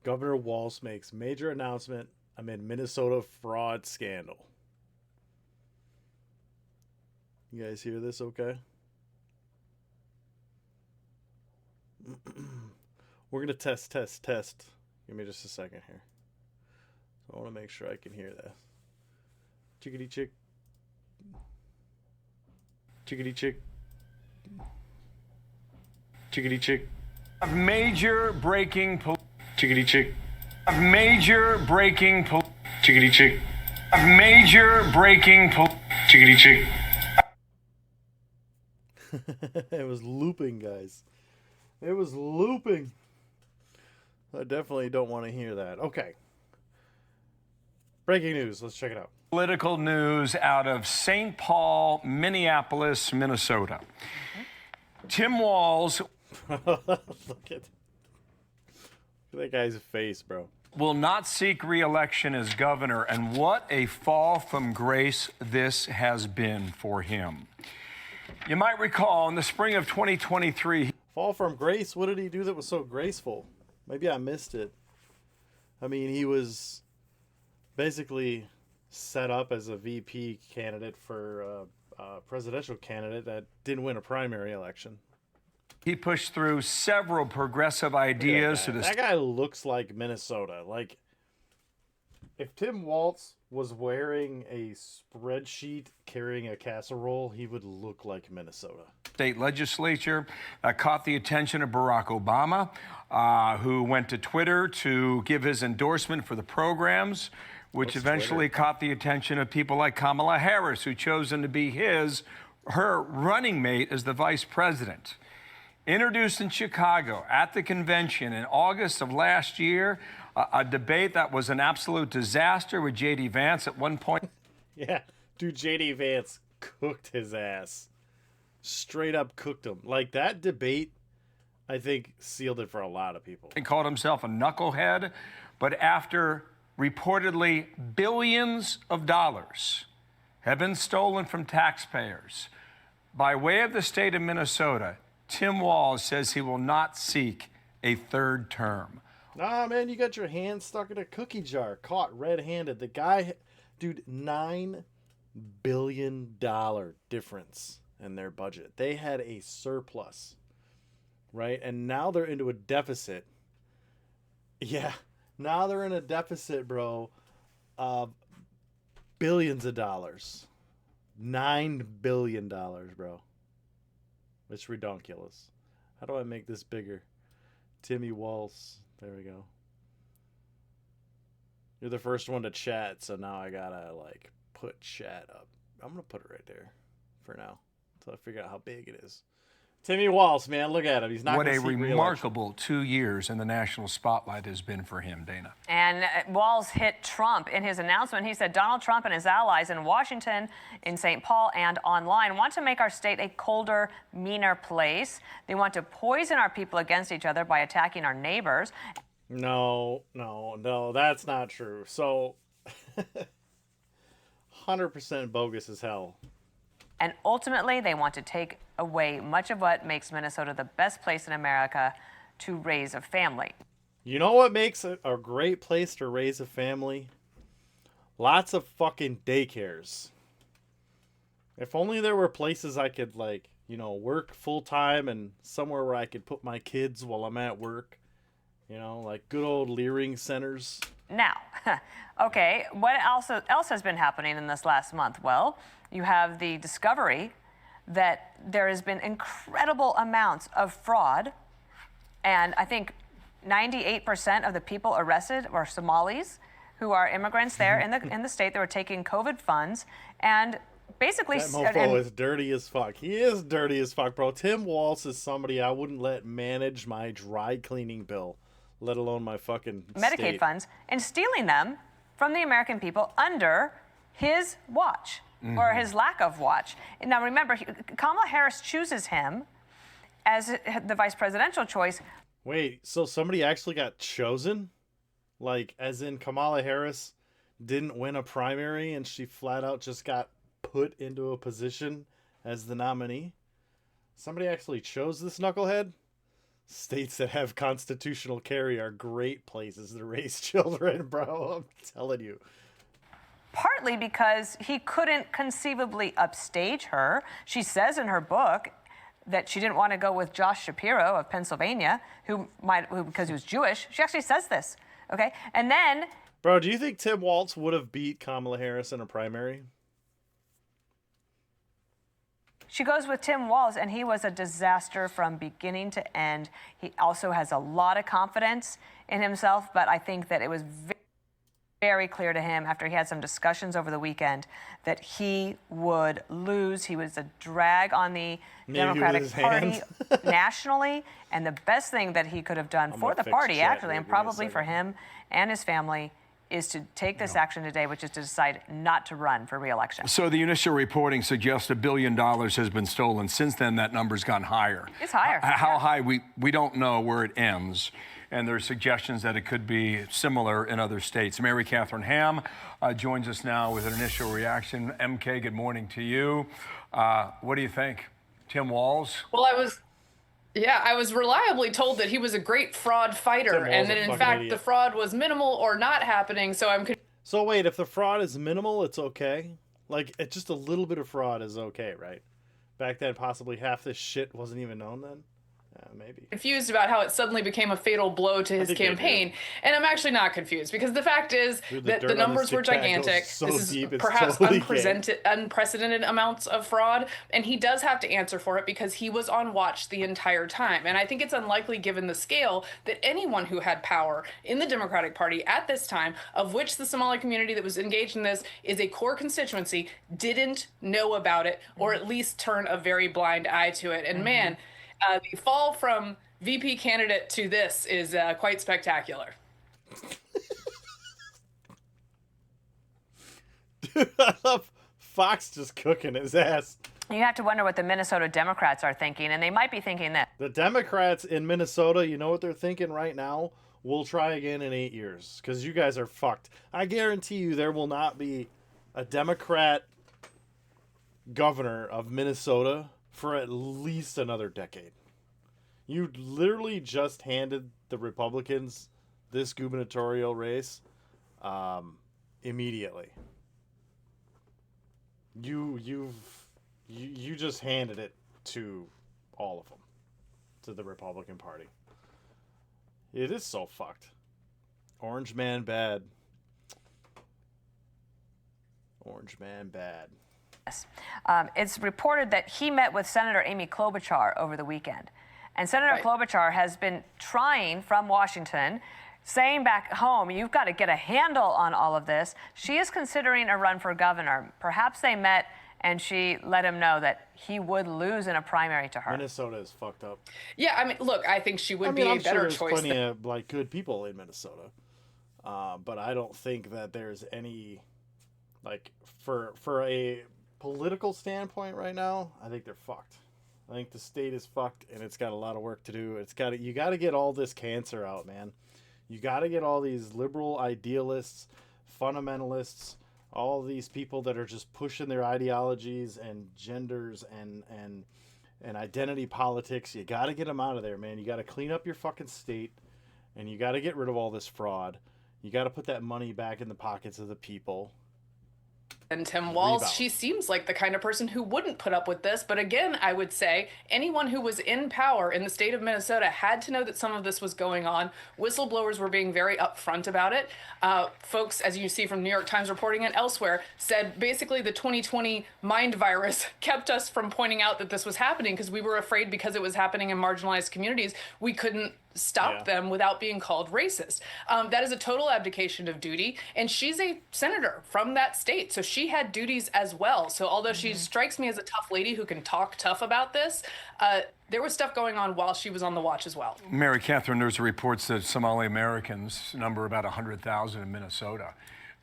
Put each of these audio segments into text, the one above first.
Governor Walz makes major announcement amid Minnesota fraud scandal. You guys hear this okay? We're going to test. Give me just a second here. So I want to make sure I can hear that. Chickadee chick. Chickadee chick. Chickadee chick. Of major breaking Chickadee chick. of major breaking Chickadee chick. of major breaking Chickadee chick. It was looping, guys. It was looping. I definitely don't want to hear that. Okay. Breaking news. Let's check it out. political news out of St. Paul, Minneapolis, Minnesota. Tim Walz Look at that guy's face, bro. will not seek re-election as governor, and what a fall from grace this has been for him. You might recall in the spring of 2023, Fall from grace? What did he do that was so graceful? Maybe I missed it. I mean, he was basically set up as a VP candidate for a presidential candidate that didn't win a primary election. he pushed through several progressive ideas to the That guy looks like Minnesota. Like, if Tim Walz was wearing a spreadsheet carrying a casserole, he would look like Minnesota. state legislature. Caught the attention of Barack Obama, who went to Twitter to give his endorsement for the programs, which What's eventually Twitter? caught the attention of people like Kamala Harris, who chose him to be her running mate as the vice president. Introduced in Chicago at the convention in August of last year, a debate that was an absolute disaster with J.D. Vance at one point. Yeah, dude, J.D. Vance cooked his ass. Straight up cooked him. Like, that debate, I think, sealed it for a lot of people. He called himself a knucklehead, but after reportedly billions of dollars have been stolen from taxpayers by way of the state of Minnesota, Tim Walz says he will not seek a third term. Nah, man, you got your hand stuck in a cookie jar, caught red-handed. The guy, dude, $9 billion difference in their budget. They had a surplus, right? And now they're into a deficit. Yeah, now they're in a deficit, bro, of billions of dollars. $9 billion, bro. It's redonkulous. How do I make this bigger? Timmy Walz. There we go. You're the first one to chat, so now I gotta, like, put chat up. I'm gonna put it right there for now until I figure out how big it is. Timmy Walz, man, look at him. He's not What gonna a seek re-election. remarkable 2 years in the national spotlight has been for him, Dana. And Walz hit Trump in his announcement. He said Donald Trump and his allies in Washington, in St. Paul, and online want to make our state a colder, meaner place. They want to poison our people against each other by attacking our neighbors. No, that's not true. So, 100% bogus as hell. And ultimately, they want to take away much of what makes Minnesota the best place in America to raise a family. You know what makes it a great place to raise a family? Lots of fucking daycares. If only there were places I could, like, you know, work full time and somewhere where I could put my kids while I'm at work. You know, like good old Leering centers. Now, okay, what else has been happening in this last month? Well, you have the discovery that there has been incredible amounts of fraud, and I think 98% of the people arrested were Somalis who are immigrants there in the state that were taking COVID funds, and basically That mofo is dirty as fuck. He is dirty as fuck, bro. Tim Walz is somebody I wouldn't let manage my dry cleaning bill, let alone my fucking Medicaid state. funds, and stealing them from the American people under his watch, or his lack of watch. And now remember, Kamala Harris chooses him as the vice presidential choice. Wait, so somebody actually got chosen? Like, as in Kamala Harris didn't win a primary and she flat out just got put into a position as the nominee? Somebody actually chose this knucklehead? States that have constitutional carry are great places to raise children, bro. I'm telling you. Partly because he couldn't conceivably upstage her. She says in her book that she didn't want to go with Josh Shapiro of Pennsylvania, who because he was Jewish. She actually says this, okay? And then... Bro, do you think Tim Walz would have beat Kamala Harris in a primary? She goes with Tim Walz, and he was a disaster from beginning to end. He also has a lot of confidence in himself, but I think that it was very clear to him after he had some discussions over the weekend that he would lose. He was a drag on the Democratic Party nationally, and the best thing that he could have done for the party, actually, and probably for him and his family, is to take this action today, which is to decide not to run for re-election. So the initial reporting suggests $1 billion has been stolen. Since then, that number's gone higher. It's higher. How high, we don't know where it ends. And there are suggestions that it could be similar in other states. Mary Catherine Ham joins us now with an initial reaction. MK, good morning to you. What do you think? Tim Walz? Well, I was reliably told that he was a great fraud fighter, and that in fact the fraud was minimal or not happening. So wait, if the fraud is minimal, it's okay? Like, it's just a little bit of fraud is okay, right? Back then, possibly half this shit wasn't even known then? Maybe. Confused about how it suddenly became a fatal blow to his campaign. And I'm actually not confused, because the fact is that the numbers were gigantic. This is perhaps unprecedented amounts of fraud, and he does have to answer for it because he was on watch the entire time. And I think it's unlikely, given the scale, that anyone who had power in the Democratic Party at this time, of which the Somali community that was engaged in this is a core constituency, didn't know about it, or at least turn a very blind eye to it. And man, the fall from VP candidate to this is quite spectacular. Dude, I love Fox just cooking his ass. You have to wonder what the Minnesota Democrats are thinking, and they might be thinking that. The Democrats in Minnesota, you know what they're thinking right now? We'll try again in 8 years, because you guys are fucked. I guarantee you there will not be a Democrat governor of Minnesota for at least another decade. You literally just handed the Republicans this gubernatorial race immediately. You just handed it to all of them, to the Republican Party. It is so fucked. Orange man bad. Orange man bad. It's reported that he met with Senator Amy Klobuchar over the weekend. And Senator Klobuchar has been trying from Washington, saying back home, you've got to get a handle on all of this. She is considering a run for governor. Perhaps they met and she let him know that he would lose in a primary to her. Minnesota is fucked up. Yeah, I mean, look, I think she would be a better choice. There's plenty of like good people in Minnesota, but I don't think that there's any like for a political standpoint right now. I think they're fucked. I think the state is fucked, and it's got a lot of work to do. You got to get all this cancer out, man. You got to get all these liberal idealists, fundamentalists, all these people that are just pushing their ideologies and genders and identity politics. You got to get them out of there, man. You got to clean up your fucking state, and you got to get rid of all this fraud. You got to put that money back in the pockets of the people. And Tim Walz, she seems like the kind of person who wouldn't put up with this. But again, I would say anyone who was in power in the state of Minnesota had to know that some of this was going on. Whistleblowers were being very upfront about it. Folks, as you see from New York Times reporting and elsewhere, said basically the 2020 mind virus kept us from pointing out that this was happening because we were afraid, because it was happening in marginalized communities, we couldn't stop them without being called racist. That is a total abdication of duty. And she's a senator from that state, so she had duties as well. So although she strikes me as a tough lady who can talk tough about this, there was stuff going on while she was on the watch as well. Mary Catherine, there's reports that Somali Americans number about 100,000 in Minnesota.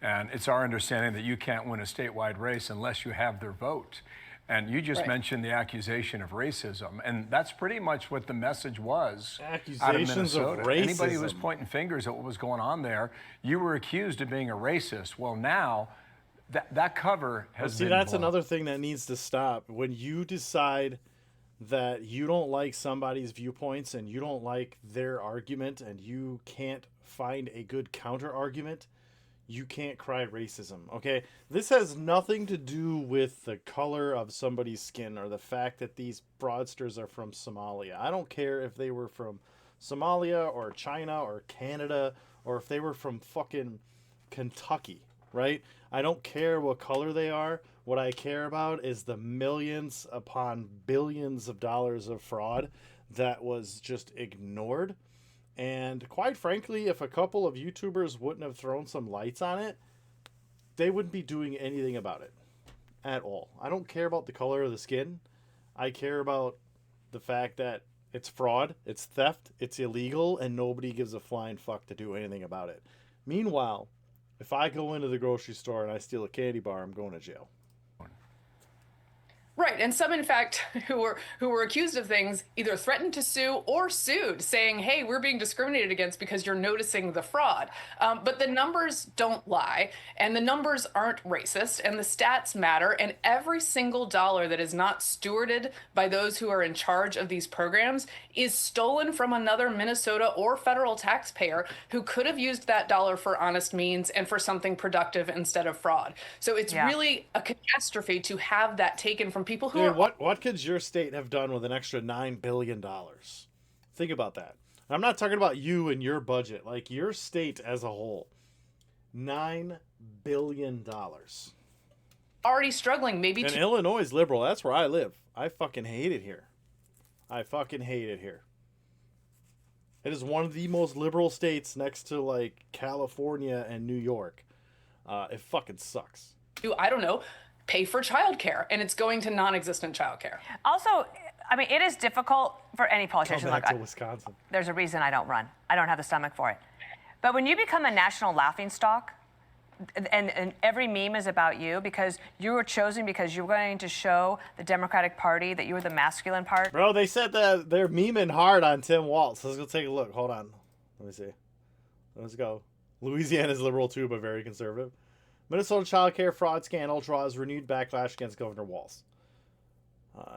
And it's our understanding that you can't win a statewide race unless you have their vote. And you just mentioned the accusation of racism, and that's pretty much what the message was out of Minnesota. Anybody who was pointing fingers at what was going on there, you were accused of being a racist. Well, now that cover has been that's blown. another thing that needs to stop. When you decide that you don't like somebody's viewpoints and you don't like their argument and you can't find a good counter argument, you can't cry racism, okay? This has nothing to do with the color of somebody's skin or the fact that these fraudsters are from Somalia. I don't care if they were from Somalia or China or Canada or if they were from fucking Kentucky, right? I don't care what color they are. What I care about is the millions upon billions of dollars of fraud that was just ignored. And quite frankly, if a couple of YouTubers wouldn't have thrown some lights on it, they wouldn't be doing anything about it at all. I don't care about the color of the skin. I care about the fact that it's fraud, it's theft, it's illegal, and nobody gives a flying fuck to do anything about it. Meanwhile, if I go into the grocery store and I steal a candy bar, I'm going to jail. Right, and some, in fact, who were accused of things either threatened to sue or sued, saying, hey, we're being discriminated against because you're noticing the fraud. But the numbers don't lie, and the numbers aren't racist, and the stats matter, and every single dollar that is not stewarded by those who are in charge of these programs is stolen from another Minnesota or federal taxpayer who could have used that dollar for honest means and for something productive instead of fraud. So it's really a catastrophe to have that taken from people who are... What could your state have done with an extra $9 billion? Think about that. I'm not talking about you and your budget, like your state as a whole. $9 billion. Already struggling, maybe... And Illinois is liberal. That's where I live. I fucking hate it here. I fucking hate it here. It is one of the most liberal states next to, like, California and New York. It fucking sucks. I don't know, pay for childcare, and it's going to non-existent childcare. Also, I mean, it is difficult for any politician. Come back to Wisconsin. There's a reason I don't run. I don't have the stomach for it. But when you become a national laughingstock, and every meme is about you because you were chosen because you were going to show the Democratic Party that you were the masculine part. Bro, they said that they're memeing hard on Tim Walz. Let's go take a look. Hold on. Let me see. Let's go. Louisiana's liberal too, but very conservative. Minnesota child care fraud scandal draws renewed backlash against Governor Walz.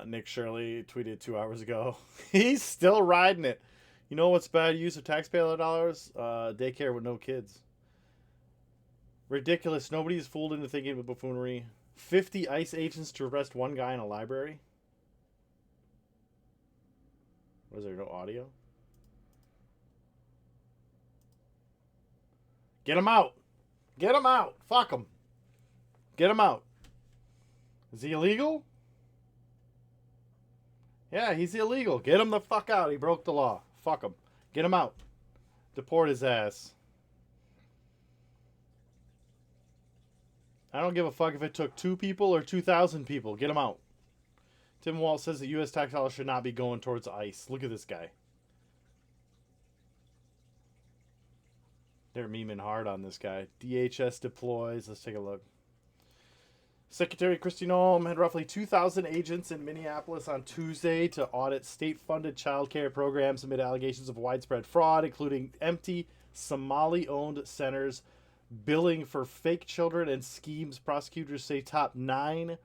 Nick Shirley tweeted 2 hours ago. He's still riding it. You know what's bad use of taxpayer dollars? Daycare with no kids. Ridiculous. Nobody's fooled into thinking of a buffoonery. 50 ICE agents to arrest one guy in a library. Was there no audio? Get him out. Get him out. Fuck him. Get him out. Is he illegal? Yeah, he's illegal. Get him the fuck out. He broke the law. Fuck him. Get him out. Deport his ass. I don't give a fuck if it took 2 people or 2,000 people. Get him out. Tim Walz says that U.S. tax dollars should not be going towards ICE. Look at this guy. They're memeing hard on this guy. DHS deploys. Let's take a look. Secretary Kristi Noem had roughly 2,000 agents in Minneapolis on Tuesday to audit state-funded child care programs amid allegations of widespread fraud, including empty Somali-owned centers, billing for fake children, and schemes prosecutors say top $9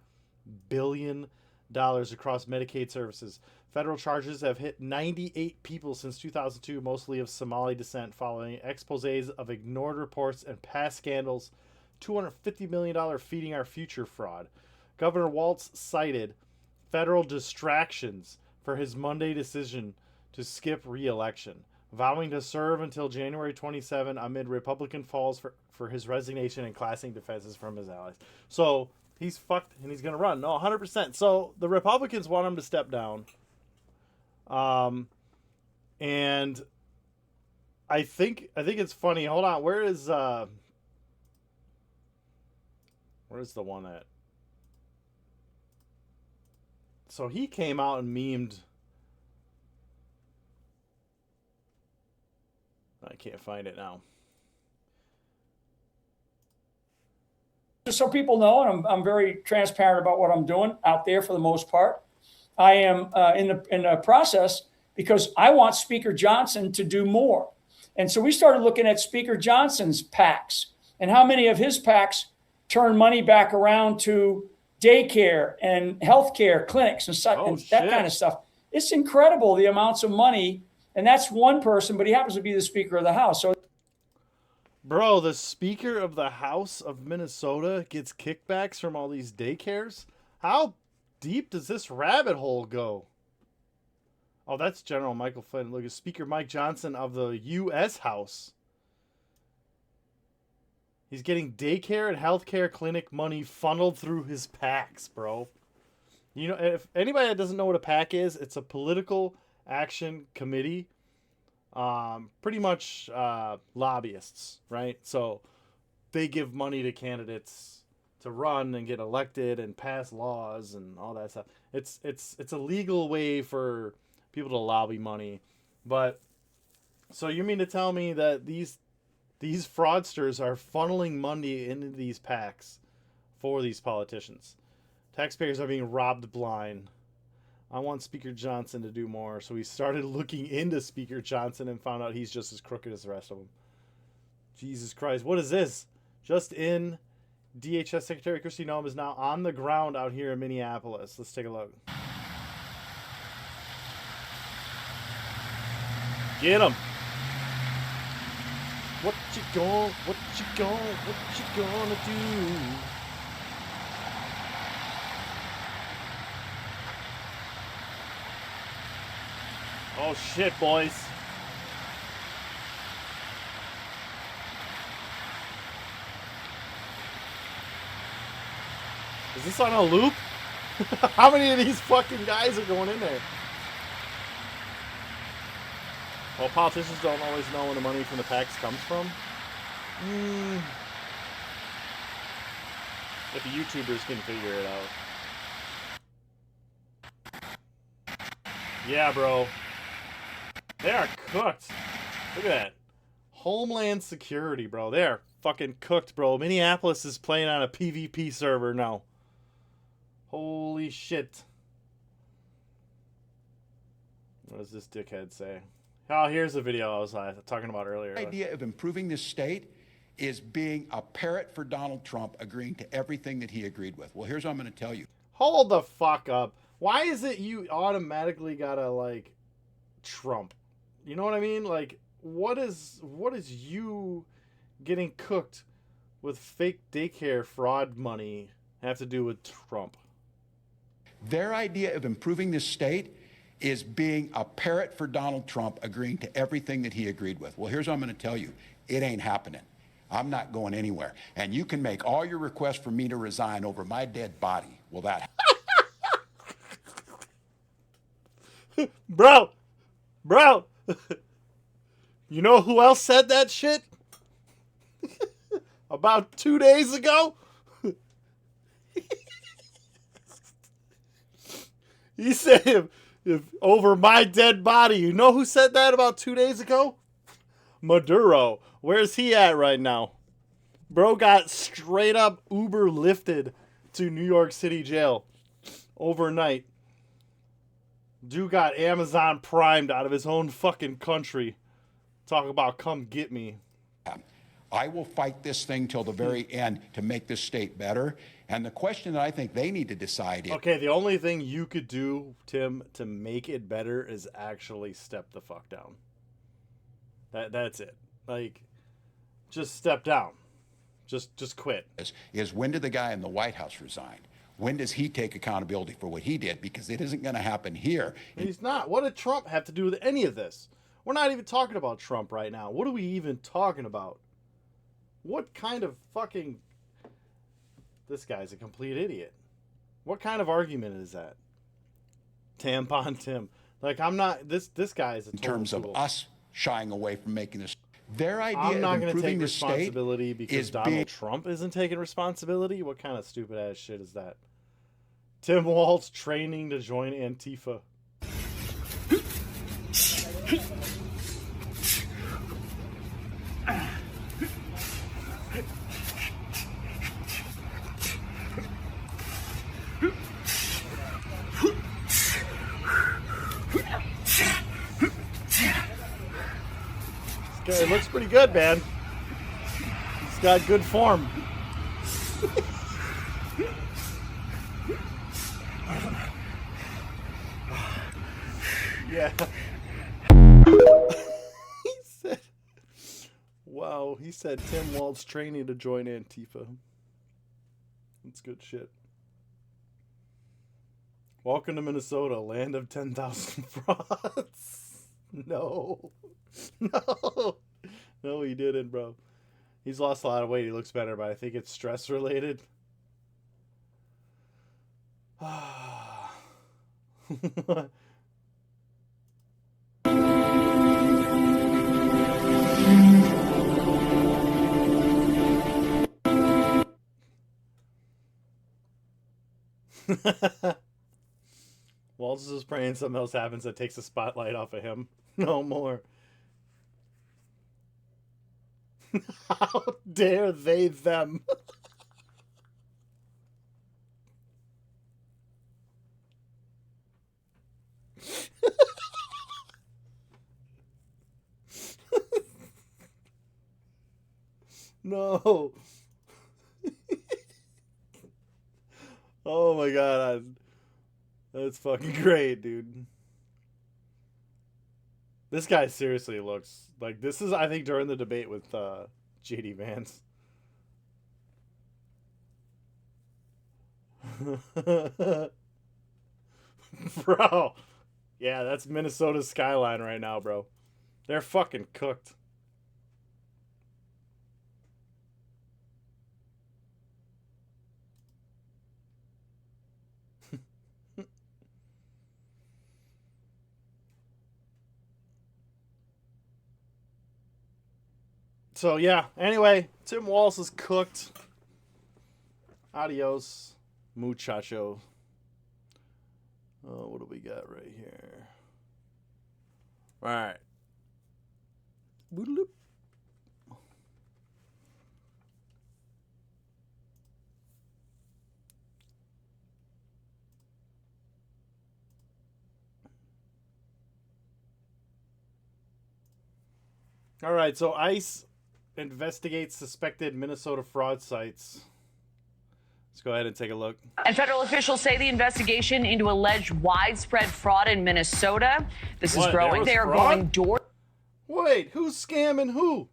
billion across Medicaid services. Federal charges have hit 98 people since 2002, mostly of Somali descent, following exposés of ignored reports and past scandals. $250 million Feeding Our Future fraud. Governor Walz cited federal distractions for his Monday decision to skip re-election, vowing to serve until January 27 amid Republican calls for his resignation and classing defenses from his allies. So he's fucked and he's going to run. No, 100%. So the Republicans want him to step down. And I think it's funny. Hold on. Where's the one that... So he came out and memed... I can't find it now. Just so people know, and I'm very transparent about what I'm doing out there for the most part. I am in the process because I want Speaker Johnson to do more. And so we started looking at Speaker Johnson's PACs and how many of his PACs turn money back around to daycare and healthcare clinics and such, and that kind of stuff. It's incredible the amounts of money. And that's one person, but he happens to be the Speaker of the House. So, bro, the Speaker of the House of Minnesota gets kickbacks from all these daycares? How deep does this rabbit hole go? Oh, that's General Michael Flynn. Look at Speaker Mike Johnson of the U.S. House. He's getting daycare and healthcare clinic money funneled through his PACs, bro. You know, if anybody that doesn't know what a PAC is, it's a political action committee. Pretty much lobbyists, right? So they give money to candidates to run and get elected and pass laws and all that stuff. It's a legal way for people to lobby money. But so you mean to tell me that these fraudsters are funneling money into these PACs for these politicians? Taxpayers are being robbed blind. I want Speaker Johnson to do more. So we started looking into Speaker Johnson and found out he's just as crooked as the rest of them. Jesus Christ. What is this? Just in, DHS Secretary Kristi Noem is now on the ground out here in Minneapolis. Let's take a look. Get him. What you gonna do? Oh shit, boys. Is this on a loop? How many of these fucking guys are going in there? Well, politicians don't always know where the money from the PACs comes from. If the YouTubers can figure it out. Yeah, bro. They are cooked. Look at that. Homeland Security, bro. They are fucking cooked, bro. Minneapolis is playing on a PvP server now. Holy shit. What does this dickhead say? Oh, here's the video I was talking about earlier. The idea of improving this state is being a parrot for Donald Trump, agreeing to everything that he agreed with. Well, here's what I'm going to tell you. Hold the fuck up. Why is it you automatically gotta, like, Trump? You know what I mean? Like, what is you getting cooked with fake daycare fraud money have to do with Trump? Their idea of improving this state is being a parrot for Donald Trump, agreeing to everything that he agreed with. Well, here's what I'm going to tell you. It ain't happening. I'm not going anywhere. And you can make all your requests for me to resign over my dead body. Will that Bro, you know who else said that shit? About 2 days ago? He said, if over my dead body. You know who said that about 2 days ago? Maduro. Where's he at right now? Bro got straight up Uber lifted to New York City jail overnight. Dude got Amazon primed out of his own fucking country. Talk about come get me. I will fight this thing till the very end to make this state better. And the question that I think they need to decide is... Okay, the only thing you could do, Tim, to make it better is actually step the fuck down. That's it. Like, just step down. Just quit. Is when did the guy in the White House resign? When does he take accountability for what he did? Because it isn't going to happen here. He's not. What did Trump have to do with any of this? We're not even talking about Trump right now. What are we even talking about? What kind of fucking... This guy's a complete idiot. What kind of argument is that? Tampon Tim. Like, I'm not... This guy is a total in terms fool. of us shying away from making this... Their idea I'm not of going to improving take the state responsibility because is Donald Trump isn't taking responsibility? What kind of stupid-ass shit is that? Tim Walz training to join Antifa. It looks pretty good, man. He's got good form. Yeah. He said, wow, he said Tim Walz training to join Antifa. That's good shit. Welcome to Minnesota, land of 10,000 frauds. No. No. No, he didn't, bro. He's lost a lot of weight. He looks better, but I think it's stress related. Walz is praying something else happens that takes the spotlight off of him. No more. How dare they them? No. Oh my god. That's fucking great, dude. This guy seriously looks like this is, I think, during the debate with JD Vance. Bro. Yeah, that's Minnesota's skyline right now, bro. They're fucking cooked. So, yeah. Anyway, Tim Walz is cooked. Adios, muchacho. What do we got right here? All right. Boodaloop. All right, so ICE investigates suspected Minnesota fraud sites. Let's go ahead and take a look. And federal officials say the investigation into alleged widespread fraud in Minnesota. This is growing. They are going door. Wait, who's scamming who?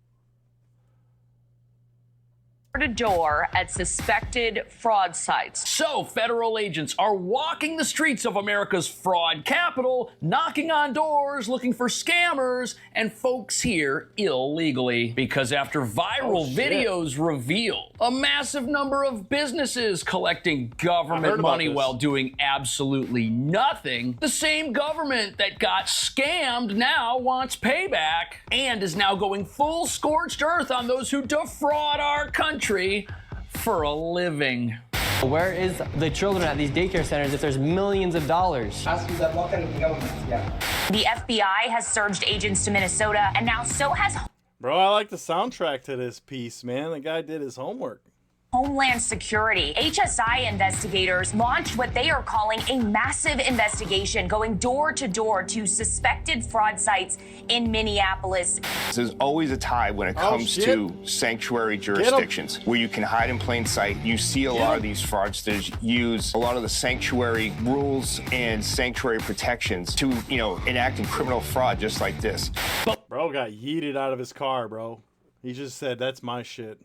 To door at suspected fraud sites. So federal agents are walking the streets of America's fraud capital, knocking on doors, looking for scammers and folks here illegally. Because after viral videos reveal a massive number of businesses collecting government money while doing absolutely nothing, the same government that got scammed now wants payback and is now going full scorched earth on those who defraud our country for a living. Where is the children at these daycare centers if there's millions of dollars? The FBI has surged agents to Minnesota, and now so has Bro, I like the soundtrack to this piece, man. The guy did his homework. Homeland Security. HSI investigators launched what they are calling a massive investigation, going door to door to suspected fraud sites in Minneapolis. There's always a tie when it comes to sanctuary jurisdictions where you can hide in plain sight. You see a lot of these fraudsters use a lot of the sanctuary rules and sanctuary protections to, enact criminal fraud just like this. Bro got yeeted out of his car, bro. He just said, that's my shit.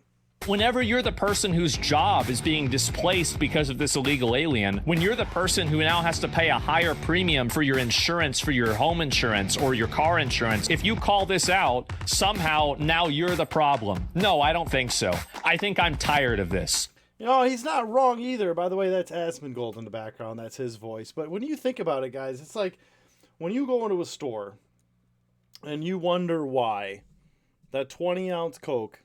Whenever you're the person whose job is being displaced because of this illegal alien, when you're the person who now has to pay a higher premium for your insurance, for your home insurance or your car insurance, if you call this out, somehow now you're the problem. No, I don't think so. I think I'm tired of this. He's not wrong either. By the way, that's Asmongold in the background. That's his voice. But when you think about it, guys, it's like when you go into a store and you wonder why that 20-ounce Coke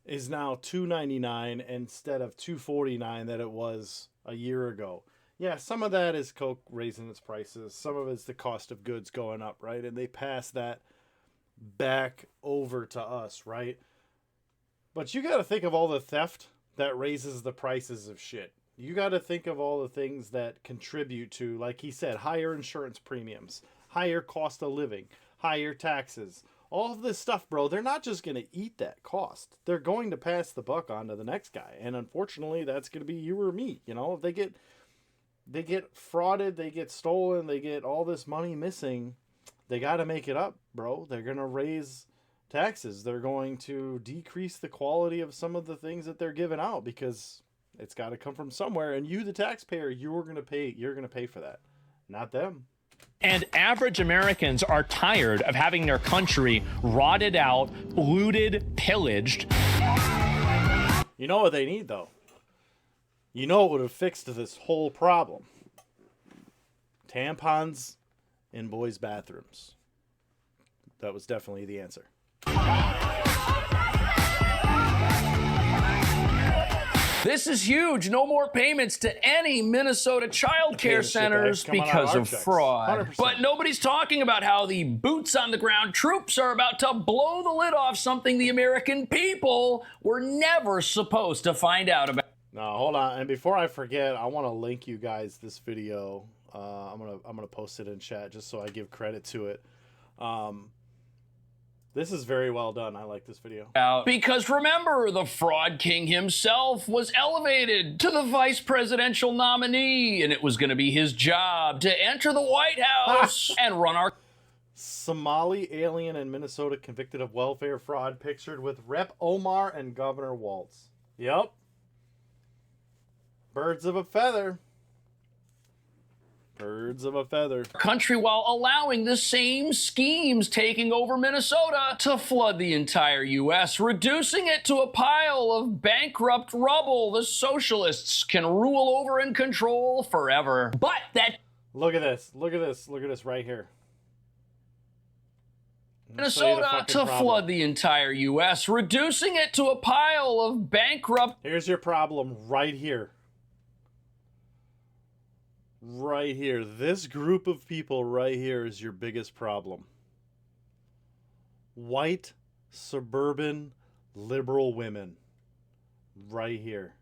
is now $2.99 instead of $2.49 that it was a year ago. Yeah, some of that is Coke raising its prices. Some of it's the cost of goods going up, right? And they pass that back over to us, right? But you got to think of all the theft that raises the prices of shit. You got to think of all the things that contribute to, like he said, higher insurance premiums, higher cost of living, higher taxes. All of this stuff, bro, they're not just going to eat that cost. They're going to pass the buck on to the next guy. And unfortunately, that's going to be you or me. If they get frauded, they get stolen, they get all this money missing, They got to make it up, bro. They're going to raise taxes. They're going to decrease the quality of some of the things that they're giving out because it's got to come from somewhere. And you, the taxpayer, you're going to pay for that, not them. And average Americans are tired of having their country rotted out, looted, pillaged. You know what they need, though? You know what would have fixed this whole problem? Tampons in boys' bathrooms. That was definitely the answer. This is huge. No more payments to any Minnesota child care centers because of fraud. 100%. But nobody's talking about how the boots on the ground troops are about to blow the lid off something the American people were never supposed to find out about. No, hold on. And before I forget, I want to link you guys this video. I'm gonna post it in chat just so I give credit to it. This is very well done. I like this video. Because remember, the fraud king himself was elevated to the vice presidential nominee, and it was going to be his job to enter the White House and run our... Somali alien in Minnesota convicted of welfare fraud, pictured with Rep. Omar and Governor Walz. Yep. Birds of a feather. Birds of a feather. Country while allowing the same schemes taking over Minnesota to flood the entire U.S., reducing it to a pile of bankrupt rubble the socialists can rule over and control forever. But that... Look at this. Look at this. Look at this right here. Minnesota to flood the entire U.S., reducing it to a pile of bankrupt... Here's your problem right here. Right here. This group of people right here is your biggest problem. White, suburban, liberal women. Right here.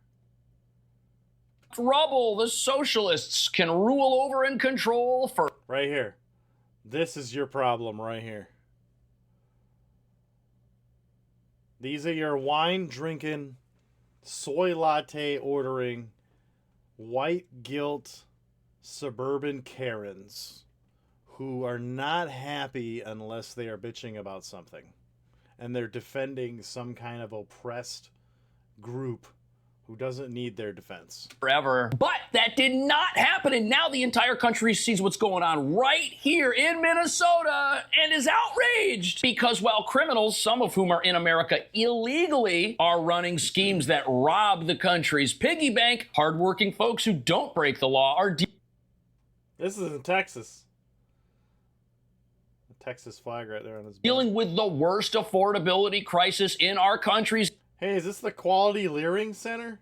Rubble the socialists can rule over and control for... Right here. This is your problem right here. These are your wine drinking, soy latte ordering, white guilt suburban Karens who are not happy unless they are bitching about something. And they're defending some kind of oppressed group who doesn't need their defense. Forever. But that did not happen, and now the entire country sees what's going on right here in Minnesota and is outraged. Because while criminals, some of whom are in America illegally, are running schemes that rob the country's piggy bank, hardworking folks who don't break the law are... This is in Texas. The Texas flag right there on his dealing with the worst affordability crisis in our country's... Hey, is this the Quality Leering Center?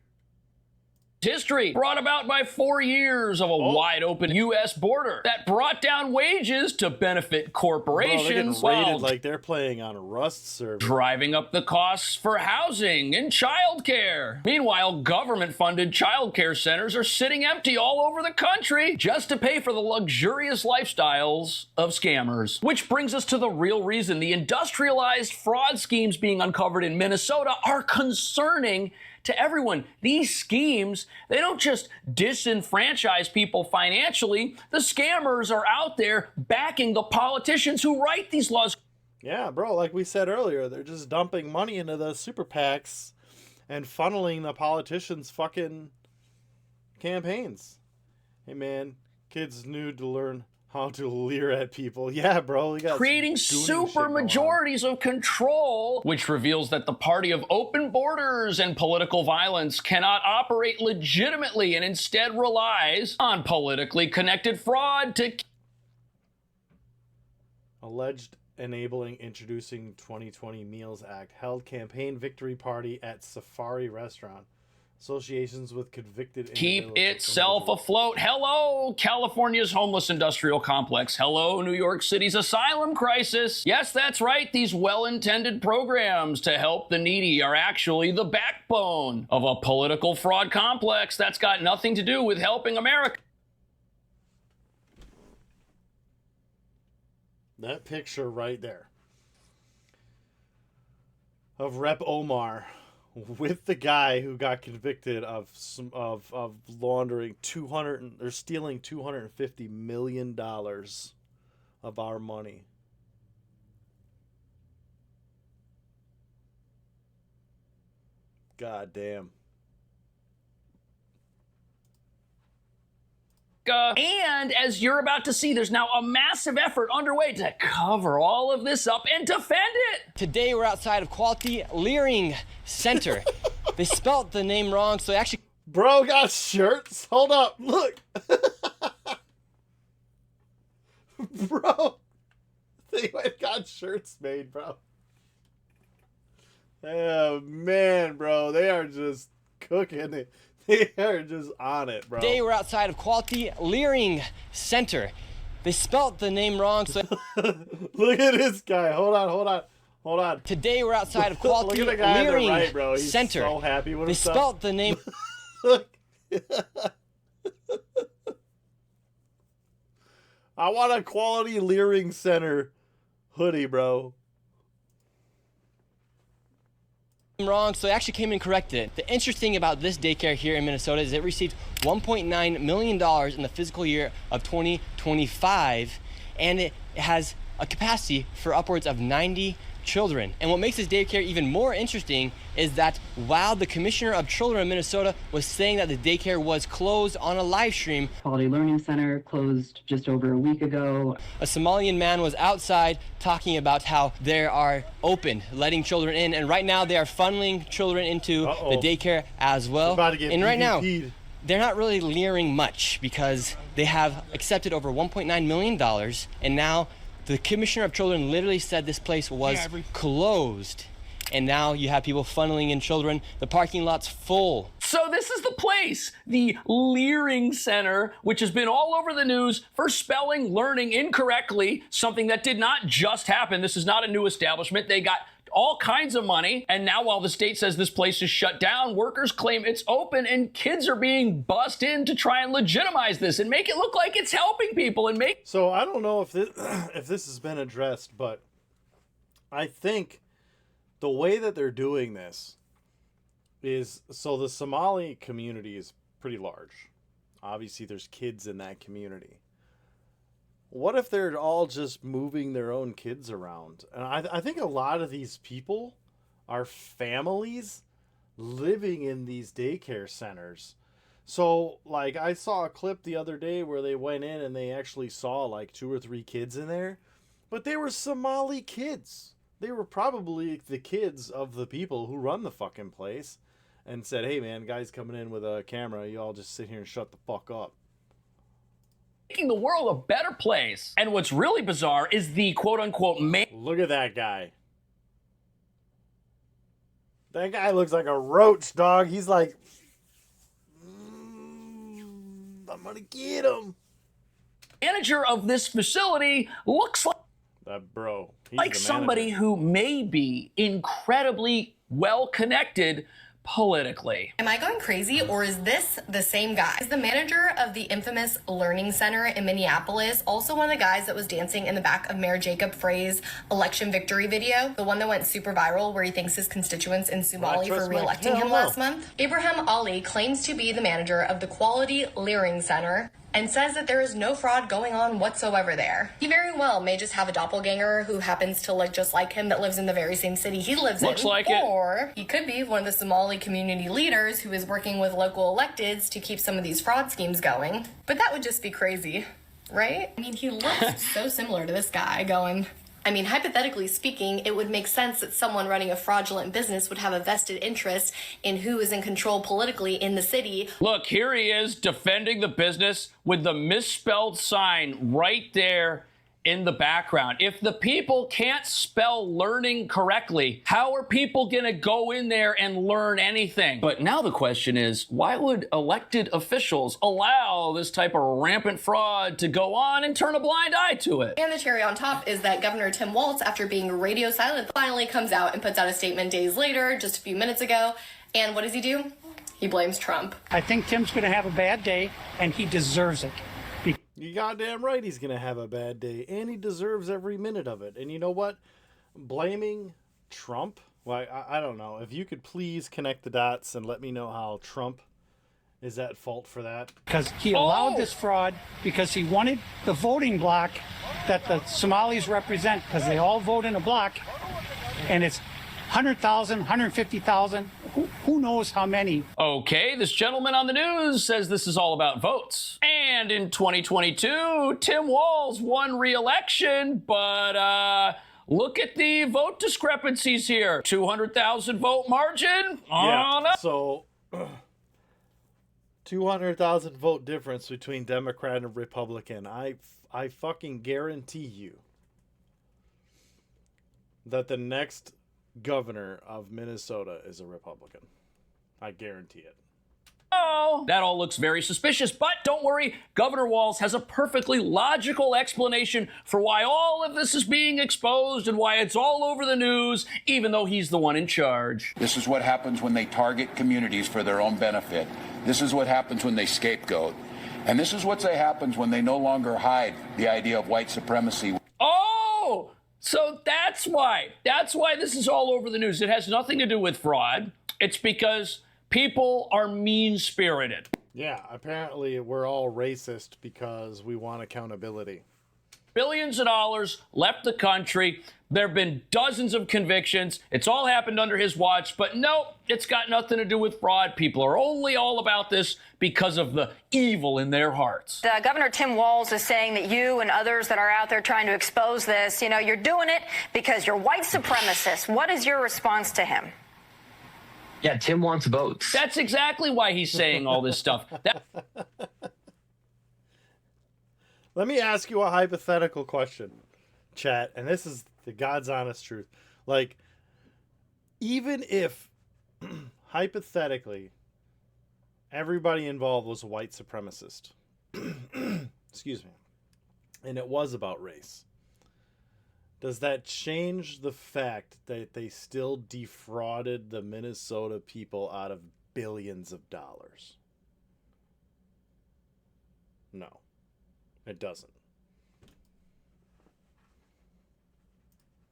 History, brought about by 4 years of a wide open U.S. border that brought down wages to benefit corporations while like they're playing on a Rust server, driving up the costs for housing and childcare. Meanwhile, government-funded childcare centers are sitting empty all over the country just to pay for the luxurious lifestyles of scammers. Which brings us to the real reason the industrialized fraud schemes being uncovered in Minnesota are concerning to everyone. These schemes, they don't just disenfranchise people financially. The scammers are out there backing the politicians who write these laws. Yeah, bro, like we said earlier, they're just dumping money into the super PACs and funneling the politicians' fucking campaigns. Hey, man, kids need to learn how to leer at people. Yeah, bro. We got creating super majorities of control, which reveals that the party of open borders and political violence cannot operate legitimately and instead relies on politically connected fraud to... Alleged enabling introducing 2020 Meals Act held campaign victory party at Safari Restaurant. Associations with convicted keep itself afloat. Hello, California's homeless industrial complex. Hello, New York City's asylum crisis. Yes, that's right. These well-intended programs to help the needy are actually the backbone of a political fraud complex that's got nothing to do with helping America. That picture right there of Rep. Omar with the guy who got convicted of laundering stealing $250 million of our money. God damn. And as you're about to see, there's now a massive effort underway to cover all of this up and defend it. Today we're outside of Quality Leering Center. They spelt the name wrong, so they actually... Bro got shirts? Hold up, look. Bro, they got shirts made, bro. Oh, man, bro. They are just cooking it. They are just on it, bro. Today we're outside of Quality Leering Center. They spelt the name wrong, so... Look at this guy. Hold on. Today we're outside of Quality Look at the guy Leering on the right, bro. He's Center. so happy with They himself. spelt the name... I want a Quality Leering Center hoodie, bro. wrong, so they actually came and corrected it. The interesting thing about this daycare here in Minnesota is it received $1.9 million in the fiscal year of 2025, and it has a capacity for upwards of 90 children. And what makes this daycare even more interesting is that while the Commissioner of Children of Minnesota was saying that the daycare was closed on a live stream, Quality Learning Center closed just over a week ago. A Somalian man was outside talking about how they are open, letting children in, and right now they are funneling children into the daycare as well. And right now, they're not really leering much because they have accepted over $1.9 million, and now the Commissioner of Children literally said this place was closed. And now you have people funneling in children. The parking lot's full. So this is the place, the Leering Center, which has been all over the news for spelling learning incorrectly, something that did not just happen. This is not a new establishment. They got all kinds of money. And now while the state says this place is shut down, workers claim it's open and kids are being bussed in to try and legitimize this and make it look like it's helping people and make... So I don't know if this has been addressed, but I think the way that they're doing this is, so the Somali community is pretty large. Obviously there's kids in that community. What if they're all just moving their own kids around? And I think a lot of these people are families living in these daycare centers. So, like, I saw a clip the other day where they went in and they actually saw, like, 2 or 3 kids in there. But they were Somali kids. They were probably the kids of the people who run the fucking place and said, hey, man, guy's coming in with a camera. You all just sit here and shut the fuck up. Making the world a better place. And what's really bizarre is the quote-unquote Look at that guy. That guy looks like a roach, dog. He's like, I'm gonna get him. Manager of this facility looks like like somebody who may be incredibly well connected politically. Am I going crazy, or is this the same guy? Is the manager of the infamous Learning Center in Minneapolis also one of the guys that was dancing in the back of Mayor Jacob Frey's election victory video? The one that went super viral where he thanks his constituents in Somali for re-electing him last month? Abraham Ali claims to be the manager of the Quality Learning Center and says that there is no fraud going on whatsoever there. He very well may just have a doppelganger who happens to look just like him that lives in the very same city he lives in. Looks like it. Or he could be one of the Somali community leaders who is working with local electeds to keep some of these fraud schemes going. But that would just be crazy, right? I mean, he looks so similar to this guy going... I mean, hypothetically speaking, it would make sense that someone running a fraudulent business would have a vested interest in who is in control politically in the city. Look, here he is defending the business with the misspelled sign right there in the background. If the people can't spell learning correctly, how are people gonna go in there and learn anything? But now the question is, why would elected officials allow this type of rampant fraud to go on and turn a blind eye to it? And the cherry on top is that Governor Tim Walz, after being radio silent, finally comes out and puts out a statement days later, just a few minutes ago. And what does he do? He blames Trump. I think Tim's gonna have a bad day, and he deserves it. You goddamn right he's going to have a bad day, and he deserves every minute of it. And you know what? Blaming Trump? Well, I don't know. If you could please connect the dots and let me know how Trump is at fault for that. Because he allowed this fraud because he wanted the voting bloc that the Somalis represent, because they all vote in a bloc, and it's 100,000, 150,000 who knows how many. Okay, this gentleman on the news says this is all about votes. And in 2022, Tim Walz won re-election, but look at the vote discrepancies here. 200,000 vote margin? So 200,000 vote difference between Democrat and Republican. I fucking guarantee you that the next governor of Minnesota is a Republican. I guarantee it. Oh, that all looks very suspicious, but don't worry. Governor Walz has a perfectly logical explanation for why all of this is being exposed and why it's all over the news, even though he's the one in charge. This is what happens when they target communities for their own benefit. This is what happens when they scapegoat. And this is what happens when they no longer hide the idea of white supremacy. Oh, so that's why. That's why this is all over the news. It has nothing to do with fraud. It's because people are mean-spirited. Yeah, apparently we're all racist because we want accountability. Billions of dollars left the country. There have been dozens of convictions. It's all happened under his watch, but no, it's got nothing to do with fraud. People are only all about this because of the evil in their hearts. Governor Tim Walz is saying that you and others that are out there trying to expose this, you're doing it because you're white supremacists. What is your response to him? Yeah, Tim wants votes. That's exactly why he's saying all this stuff. Let me ask you a hypothetical question, chat, and this is the God's honest truth. Like, even if, hypothetically, everybody involved was a white supremacist, excuse me, and it was about race, does that change the fact that they still defrauded the Minnesota people out of billions of dollars? No. It doesn't.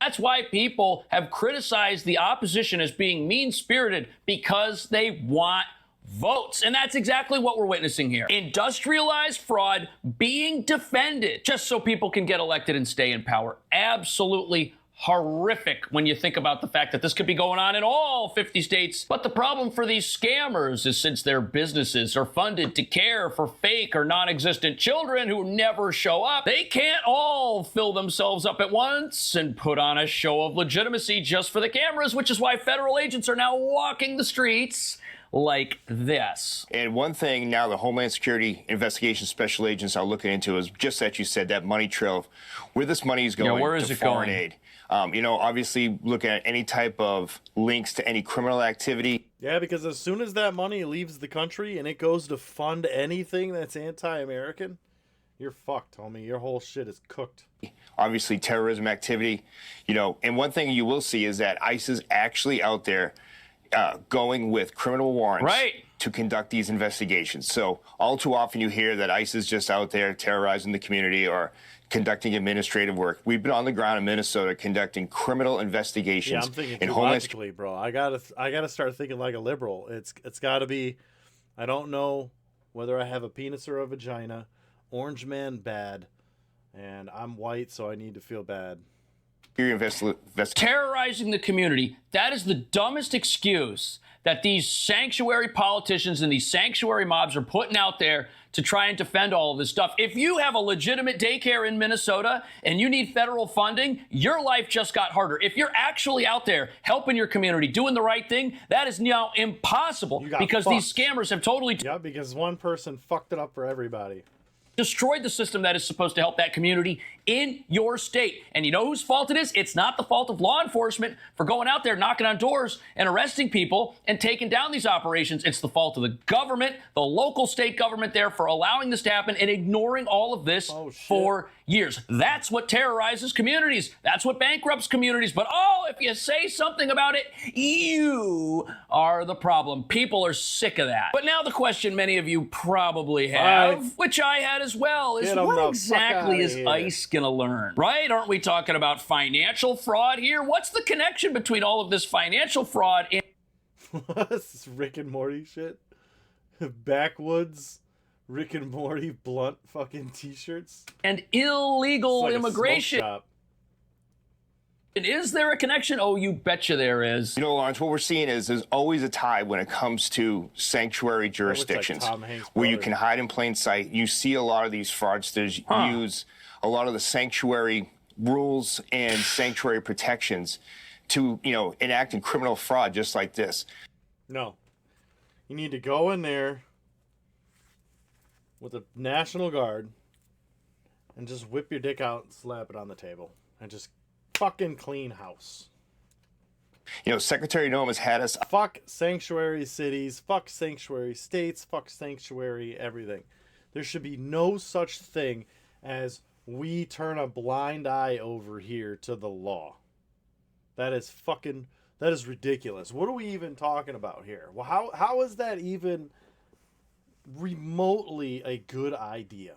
That's why people have criticized the opposition as being mean-spirited, because they want votes. And that's exactly what we're witnessing here. Industrialized fraud being defended just so people can get elected and stay in power. Absolutely horrific when you think about the fact that this could be going on in all 50 states. But the problem for these scammers is, since their businesses are funded to care for fake or non-existent children who never show up, they can't all fill themselves up at once and put on a show of legitimacy just for the cameras, which is why federal agents are now walking the streets like this. And one thing now the Homeland Security Investigation Special Agents are looking into is just that you said, that money trail, where this money is going where is to it foreign going? aid. Obviously looking at any type of links to any criminal activity. Yeah, because as soon as that money leaves the country and it goes to fund anything that's anti-American, you're fucked, homie. Your whole shit is cooked. Obviously terrorism activity, and one thing you will see is that ICE is actually out there going with criminal warrants to conduct these investigations. So all too often you hear that ICE is just out there terrorizing the community or conducting administrative work. We've been on the ground in Minnesota conducting criminal investigations. Yeah, I'm thinking too logically, bro. I gotta start thinking like a liberal. It's gotta be, I don't know whether I have a penis or a vagina. Orange man bad, and I'm white, so I need to feel bad. Terrorizing the community, that is the dumbest excuse that these sanctuary politicians and these sanctuary mobs are putting out there to try and defend all of this stuff. If you have a legitimate daycare in Minnesota and you need federal funding, your life just got harder. If you're actually out there helping your community, doing the right thing, that is now impossible because these scammers have totally... Yeah, because one person fucked it up for everybody. Destroyed the system that is supposed to help that community in your state. And you know whose fault it is? It's not the fault of law enforcement for going out there, knocking on doors and arresting people and taking down these operations. It's the fault of the government, the local state government there, for allowing this to happen and ignoring all of this for years. That's what terrorizes communities. That's what bankrupts communities. But if you say something about it, you are the problem. People are sick of that. But now the question many of you probably have, which I had as well, is what exactly is ICE going to learn? Right? Aren't we talking about financial fraud here? What's the connection between all of this financial fraud and... This is Rick and Morty shit. Backwoods Rick and Morty blunt fucking t-shirts. And illegal immigration. And is there a connection? Oh, you betcha there is. You know, Lawrence, what we're seeing is there's always a tie when it comes to sanctuary jurisdictions where you can hide in plain sight. You see a lot of these fraudsters use a lot of the sanctuary rules and sanctuary protections to, you know, enact in criminal fraud just like this. No. You need to go in there with a National Guard and just whip your dick out and slap it on the table and just fucking clean house. You know, Secretary Noem has had us... Fuck sanctuary cities, fuck sanctuary states, fuck sanctuary everything. There should be no such thing as we turn a blind eye over here to the law. That is ridiculous. What are we even talking about here? Well, how is that even remotely a good idea?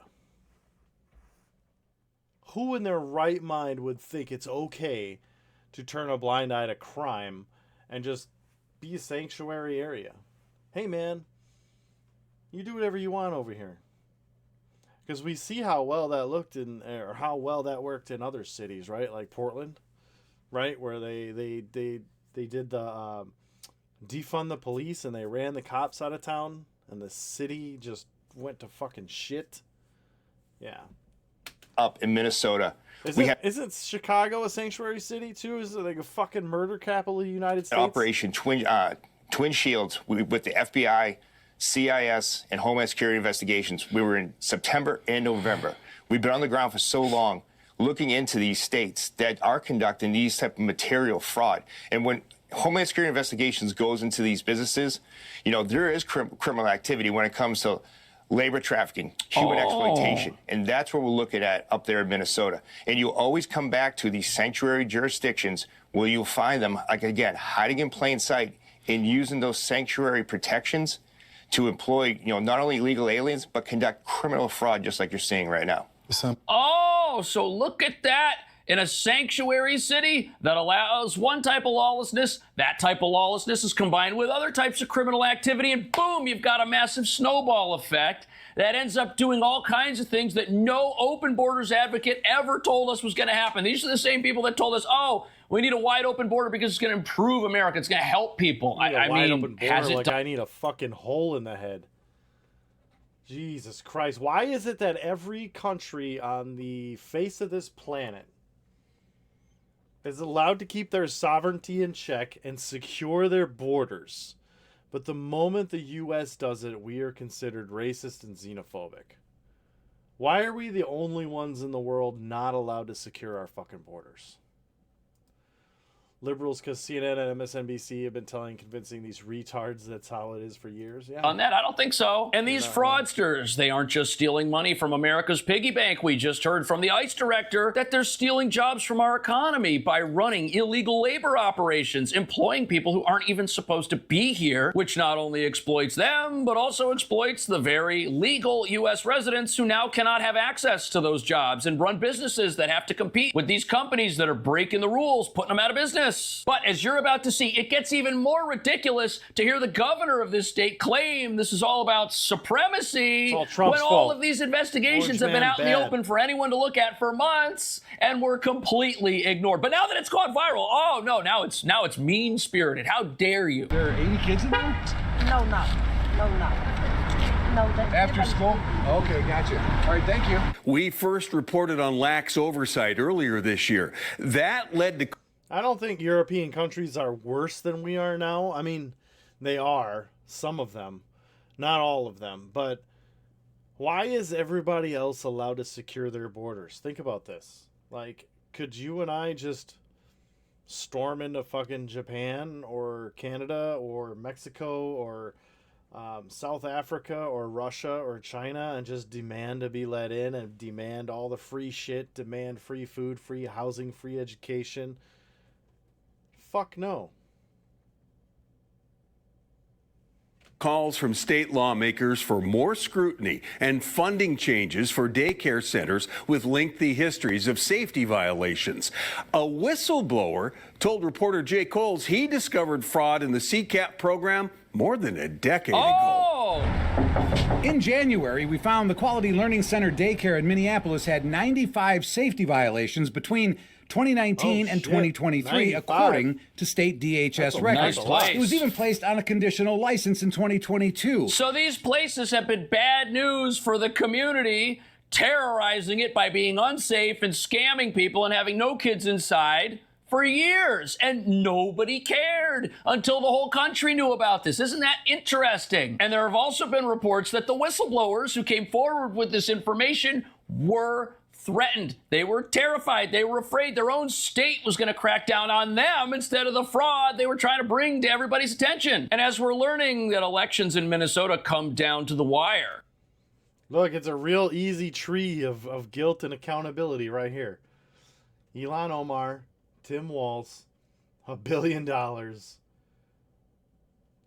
Who in their right mind would think it's okay to turn a blind eye to crime and just be a sanctuary area? Hey, man, you do whatever you want over here. Because we see how well that looked or how well that worked in other cities, right? Like Portland, right? Where they did the defund the police and they ran the cops out of town and the city just went to fucking shit. Yeah. Up in Minnesota. Isn't Chicago a sanctuary city too? Is it like a fucking murder capital of the United States? Operation Twin Shields with the FBI, CIS, and Homeland Security investigations. We were in September and November. We've been on the ground for so long looking into these states that are conducting these type of material fraud. And when Homeland Security investigations goes into these businesses, you know, there is criminal activity when it comes to labor trafficking, human exploitation. And that's what we're looking at up there in Minnesota. And you'll always come back to these sanctuary jurisdictions where you'll find them, like, again, hiding in plain sight and using those sanctuary protections to employ, you know, not only illegal aliens, but conduct criminal fraud just like you're seeing right now. Oh, so look at that. In a sanctuary city that allows one type of lawlessness, that type of lawlessness is combined with other types of criminal activity, and boom, you've got a massive snowball effect that ends up doing all kinds of things that no open borders advocate ever told us was going to happen. These are the same people that told us, oh, we need a wide open border because it's going to improve America. It's going to help people. I mean, has it I need a fucking hole in the head. Jesus Christ. Why is it that every country on the face of this planet is allowed to keep their sovereignty in check and secure their borders, but the moment the U.S. does it, we are considered racist and xenophobic? Why are we the only ones in the world not allowed to secure our fucking borders? Liberals, because CNN and MSNBC have been convincing these retards that's how it is for years. Yeah. On that, I don't think so. And these fraudsters, they aren't just stealing money from America's piggy bank. We just heard from the ICE director that they're stealing jobs from our economy by running illegal labor operations, employing people who aren't even supposed to be here, which not only exploits them, but also exploits the very legal U.S. residents who now cannot have access to those jobs and run businesses that have to compete with these companies that are breaking the rules, putting them out of business. But as you're about to see, it gets even more ridiculous to hear the governor of this state claim this is all about supremacy when all of these investigations have been out in the open for anyone to look at for months and were completely ignored. But now that it's gone viral, oh no, now it's mean-spirited. How dare you? There are 80 kids in there? No. After school? Okay, gotcha. All right, thank you. We first reported on lax oversight earlier this year. That led to... I don't think European countries are worse than we are now. I mean, they are, some of them, not all of them. But why is everybody else allowed to secure their borders? Think about this. Like, could you and I just storm into fucking Japan or Canada or Mexico or South Africa or Russia or China and just demand to be let in and demand all the free shit, demand free food, free housing, free education? Fuck no. Calls from state lawmakers for more scrutiny and funding changes for daycare centers with lengthy histories of safety violations. A whistleblower told reporter Jay Coles he discovered fraud in the CCAP program more than a decade ago. In January, we found the Quality Learning Center daycare in Minneapolis had 95 safety violations between 2019 and 2023, 95. according to state DHS records. Nice It was even placed on a conditional license in 2022. So these places have been bad news for the community, terrorizing it by being unsafe and scamming people and having no kids inside for years, and nobody cared until the whole country knew about this. Isn't that interesting? And there have also been reports that the whistleblowers who came forward with this information were threatened. They were terrified. They were afraid their own state was going to crack down on them instead of the fraud they were trying to bring to everybody's attention. And as we're learning that elections in Minnesota come down to the wire. Look, it's a real easy tree of guilt and accountability right here. Ilhan Omar, Tim Walz, $1 billion.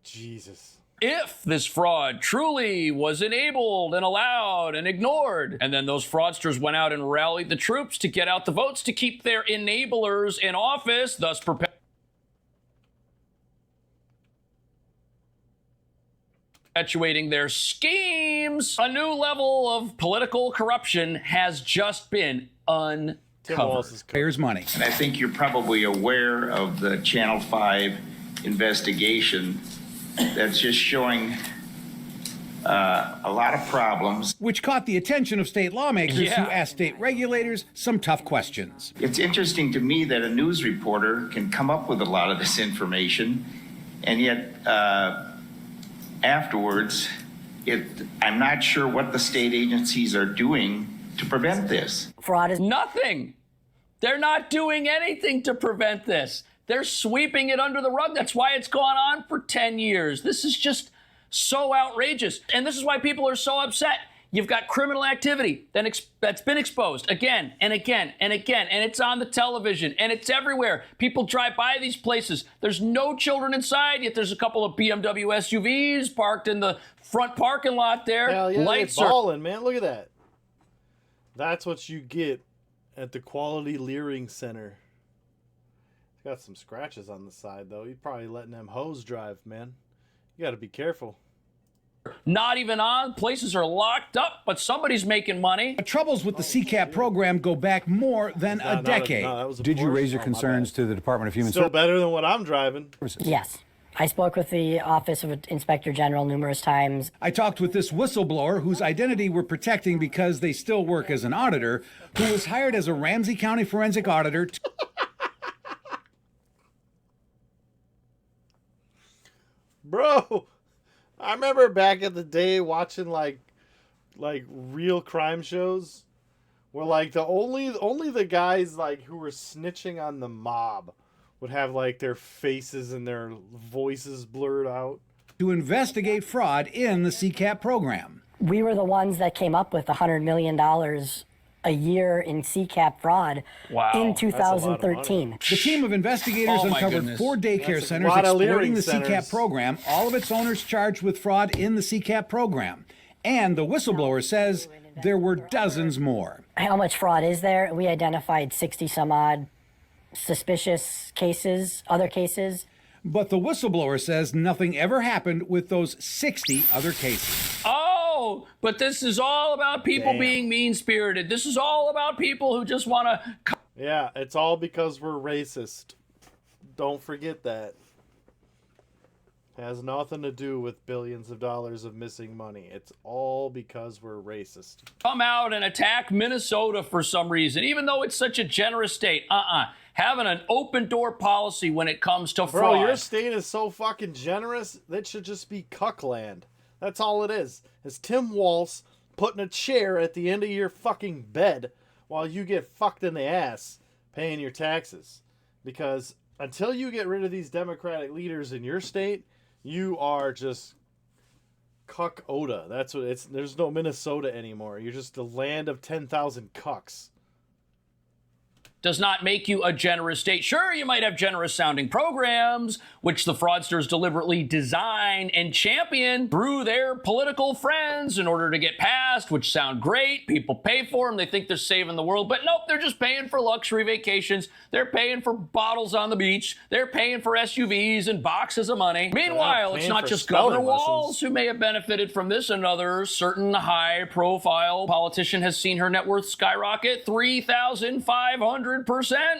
Jesus. If this fraud truly was enabled and allowed and ignored, and then those fraudsters went out and rallied the troops to get out the votes to keep their enablers in office, thus perpetuating their schemes, a new level of political corruption has just been uncovered. Here's money. And I think you're probably aware of the Channel 5 investigation that's just showing a lot of problems. Which caught the attention of state lawmakers who asked state regulators some tough questions. It's interesting to me that a news reporter can come up with a lot of this information, and yet afterwards, I'm not sure what the state agencies are doing to prevent this. Fraud is nothing. They're not doing anything to prevent this. They're sweeping it under the rug. That's why it's gone on for 10 years. This is just so outrageous. And this is why people are so upset. You've got criminal activity that's been exposed again and again and again, and it's on the television, and it's everywhere. People drive by these places. There's no children inside, yet there's a couple of BMW SUVs parked in the front parking lot there. Hell yeah, Lights they're are balling, man. Look at that. That's what you get at the Quality Learning Center. It's got some scratches on the side, though. You're probably letting them hoes drive, man. You got to be careful. not even on. Places are locked up, but somebody's making money. The troubles with the CCAP program go back more than a decade. Did you raise your concerns to the Department of Human Still Services? better than what I'm driving. Yes. I spoke with the Office of Inspector General numerous times. I talked with this whistleblower whose identity we're protecting because they still work as an auditor, who was hired as a Ramsey County forensic auditor. Bro, I remember back in the day watching like real crime shows where like only the guys like who were snitching on the mob would have like their faces and their voices blurred out. To investigate fraud in the CCAP program. We were the ones that came up with $100 million a year in CCAP fraud in 2013. The team of investigators uncovered 4 daycare centers exploiting the CCAP program, all of its owners charged with fraud in the CCAP program. And the whistleblower says there were dozens more. How much fraud is there? We identified 60 some odd suspicious cases, other cases. But the whistleblower says nothing ever happened with those 60 other cases. Oh, but this is all about people being mean-spirited. This is all about people who just want to... Yeah, it's all because we're racist. Don't forget that. Has nothing to do with billions of dollars of missing money. It's all because we're racist. Come out and attack Minnesota for some reason, even though it's such a generous state. Having an open door policy when it comes to fraud. Bro, your state is so fucking generous, that should just be cuckland. That's all it is. It's Tim Walz putting a chair at the end of your fucking bed while you get fucked in the ass paying your taxes. Because until you get rid of these Democratic leaders in your state, you are just cuck Oda. That's what it's. There's no Minnesota anymore. You're just the land of 10,000 cucks. does not make you a generous state. Sure, you might have generous sounding programs, which the fraudsters deliberately design and champion through their political friends in order to get passed, which sound great. People pay for them. They think they're saving the world. But nope, they're just paying for luxury vacations. They're paying for bottles on the beach. They're paying for SUVs and boxes of money. Meanwhile, it's not just Governor Walz who may have benefited from this. Another certain high-profile politician has seen her net worth skyrocket 3,500%.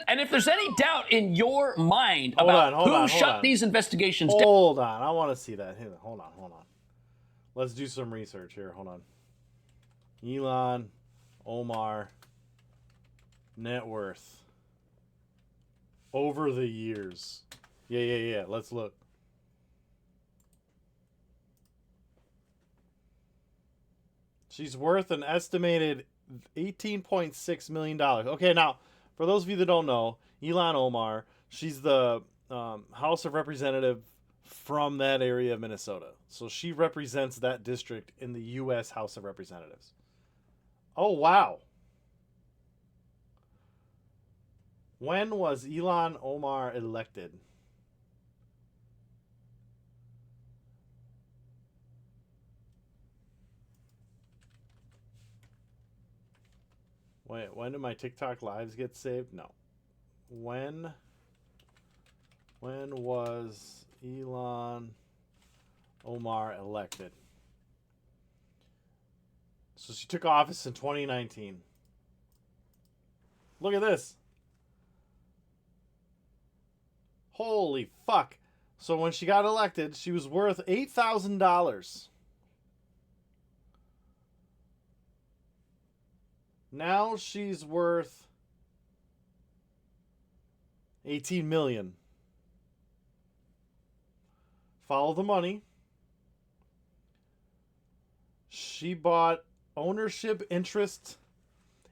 And if there's any doubt in your mind about who shut these investigations down. Hold on. I want to see that. Hold on. Let's do some research here. Hold on. Elon, Omar, net worth. Over the years. Yeah. Let's look. She's worth an estimated $18.6 million. Okay, now, for those of you that don't know, Elon Omar, she's the House of Representative from that area of Minnesota. So she represents that district in the U.S. House of Representatives. Oh, wow. When was Elon Omar elected? Wait, when do my TikTok lives get saved? No. When was Elon Omar elected? So she took office in 2019. Look at this. Holy fuck. So when she got elected, she was worth $8,000. Now she's worth $18 million. Follow the money. She bought ownership interest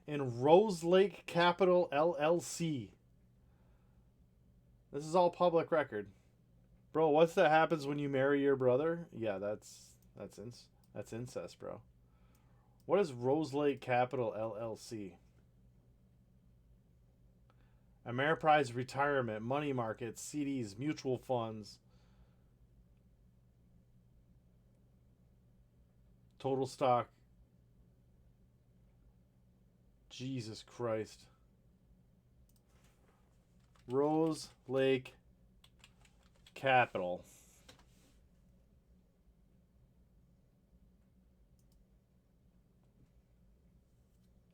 in Rose Lake Capital LLC. This is all public record. Bro, what's that happens when you marry your brother? Yeah, that's incest, bro. What is Rose Lake Capital LLC? Ameriprise Retirement, money markets, CDs, mutual funds. Total stock. Jesus Christ. Rose Lake Capital.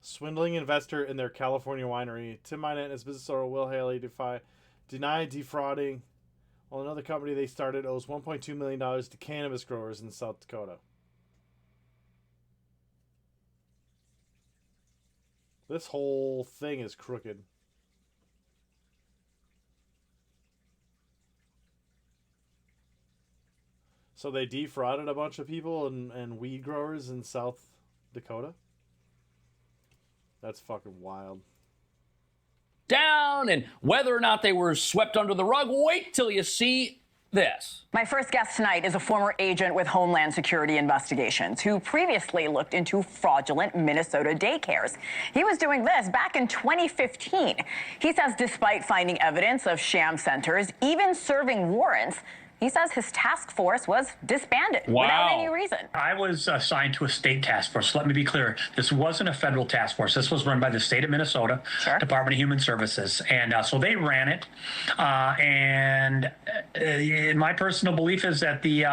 Swindling investor in their California winery. Tim Minett and his business owner Will Haley deny defrauding, while another company they started owes $1.2 million to cannabis growers in South Dakota. This whole thing is crooked. So they defrauded a bunch of people and weed growers in South Dakota? That's fucking wild. Down, and whether or not they were swept under the rug, wait till you see this. My first guest tonight is a former agent with Homeland Security Investigations who previously looked into fraudulent Minnesota daycares. He was doing this back in 2015. He says despite finding evidence of sham centers, even serving warrants, he says his task force was disbanded without any reason. I was assigned to a state task force. Let me be clear. This wasn't a federal task force. This was run by the state of Minnesota, Department of Human Services. And so they ran it. And my personal belief is that the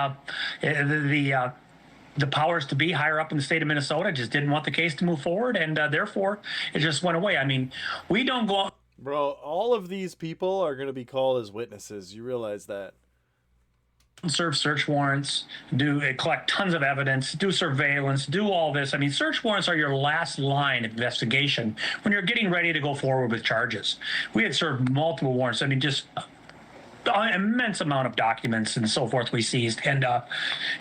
powers to be higher up in the state of Minnesota just didn't want the case to move forward. And therefore, it just went away. I mean, we don't go out. Bro, all of these people are going to be called as witnesses. You realize that? Serve search warrants, collect tons of evidence, do surveillance, do all this. I mean, search warrants are your last line of investigation when you're getting ready to go forward with charges. We had served multiple warrants. I mean, just an immense amount of documents and so forth we seized. And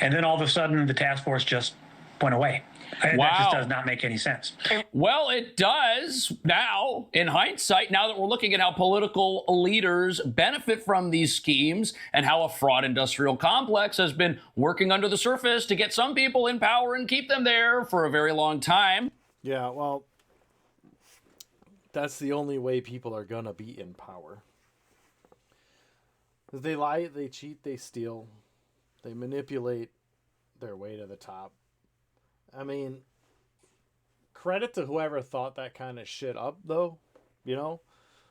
then all of a sudden, the task force just went away. That just does not make any sense. Well, it does now, in hindsight, now that we're looking at how political leaders benefit from these schemes and how a fraud industrial complex has been working under the surface to get some people in power and keep them there for a very long time. Yeah, well, That's the only way people are gonna be in power. They lie, they cheat, they steal, they manipulate their way to the top. I mean, credit to whoever thought that kind of shit up, though. You know,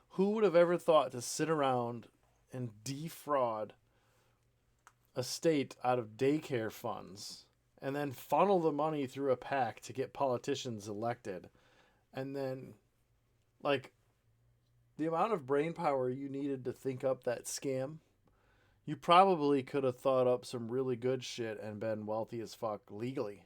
who would have ever thought to sit around and defraud a state out of daycare funds and then funnel the money through a PAC to get politicians elected, and then, like, the amount of brain power you needed to think up that scam, you probably could have thought up some really good shit and been wealthy as fuck legally.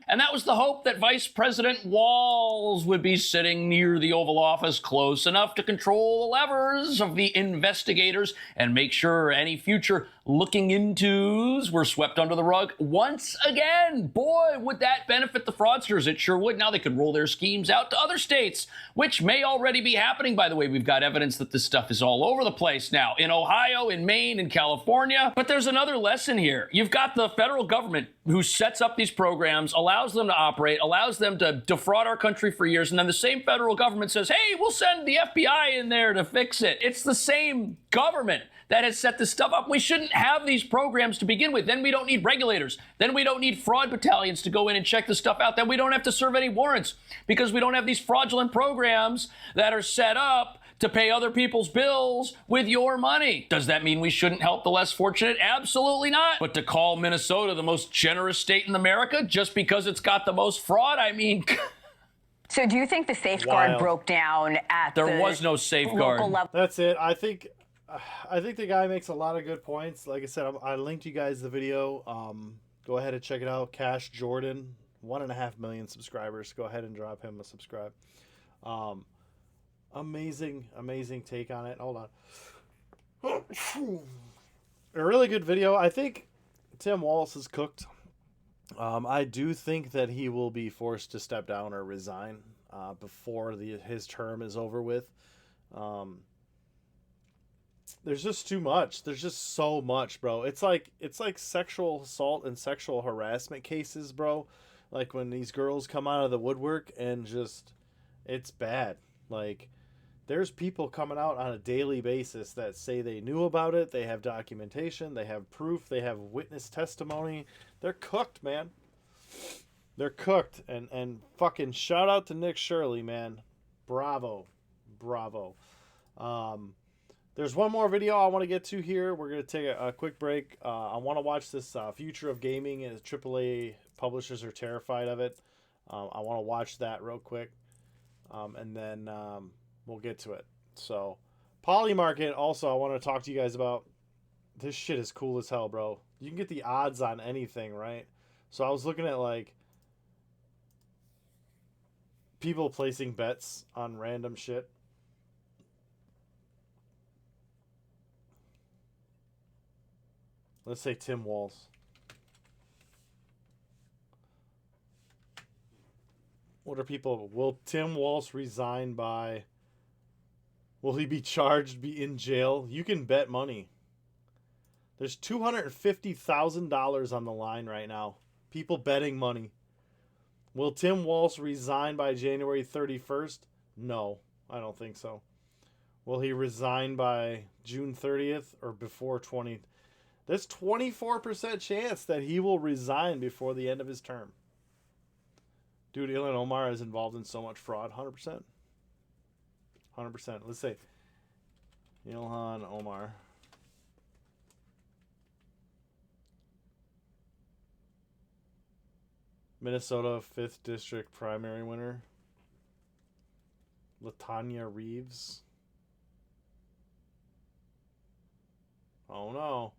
And that was the hope that Vice President Walz would be sitting near the Oval Office close enough to control the levers of the investigators and make sure any future looking intos were swept under the rug once again. Boy, would that benefit the fraudsters. It sure would. Now they could roll their schemes out to other states, which may already be happening. By the way, we've got evidence that this stuff is all over the place now, in Ohio, in Maine, in California. But there's another lesson here. You've got the federal government who sets up these programs, allows them to operate, allows them to defraud our country for years, and then the same federal government says, hey, we'll send the FBI in there to fix it. It's the same government that has set this stuff up. We shouldn't have these programs to begin with. Then we don't need regulators. Then we don't need fraud battalions to go in and check this stuff out. Then we don't have to serve any warrants because we don't have these fraudulent programs that are set up to pay other people's bills with your money. Does that mean we shouldn't help the less fortunate? Absolutely not. But to call Minnesota the most generous state in America just because it's got the most fraud, I mean... So do you think the safeguard broke down at there was no safeguard. Local level? That's it. I think the guy makes a lot of good points. Like I said, I linked you guys the video. Go ahead and check it out. Cash Jordan, 1.5 million subscribers. Go ahead and drop him a subscribe. Amazing take on it. Hold on. A really good video. I think Tim Walz is cooked. I do think that he will be forced to step down or resign before his term is over with. There's just too much. There's just so much, bro. It's like sexual assault and sexual harassment cases, bro. Like when these girls come out of the woodwork and just, it's bad. Like, there's people coming out on a daily basis that say they knew about it. They have documentation. They have proof. They have witness testimony. They're cooked, man. They're cooked. And fucking shout out to Nick Shirley, man. Bravo. There's one more video I want to get to here. We're going to take a quick break. I want to watch this Future of Gaming, and AAA publishers are terrified of it. I want to watch that real quick. And then we'll get to it. So, Polymarket, also, I want to talk to you guys about. This shit is cool as hell, bro. You can get the odds on anything, right? So I was looking at, like, people placing bets on random shit. Let's say Tim Walz. What are people... Will Tim Walz resign by... Will he be charged, be in jail? You can bet money. There's $250,000 on the line right now. People betting money. Will Tim Walz resign by January 31st? No, I don't think so. Will he resign by June 30th or before 20... There's 24% chance that he will resign before the end of his term. Dude, Ilhan Omar is involved in so much fraud. 100%. 100%. Let's say Ilhan Omar. Minnesota 5th District primary winner. LaTanya Reeves. Oh no.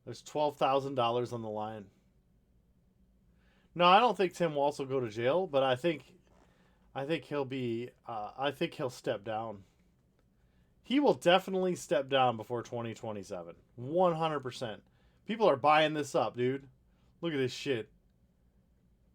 There's $12,000 on the line. No, I don't think Tim Walz will go to jail, but I think he'll be. I think he'll step down. He will definitely step down before 2027. 100%. People are buying this up, dude. Look at this shit.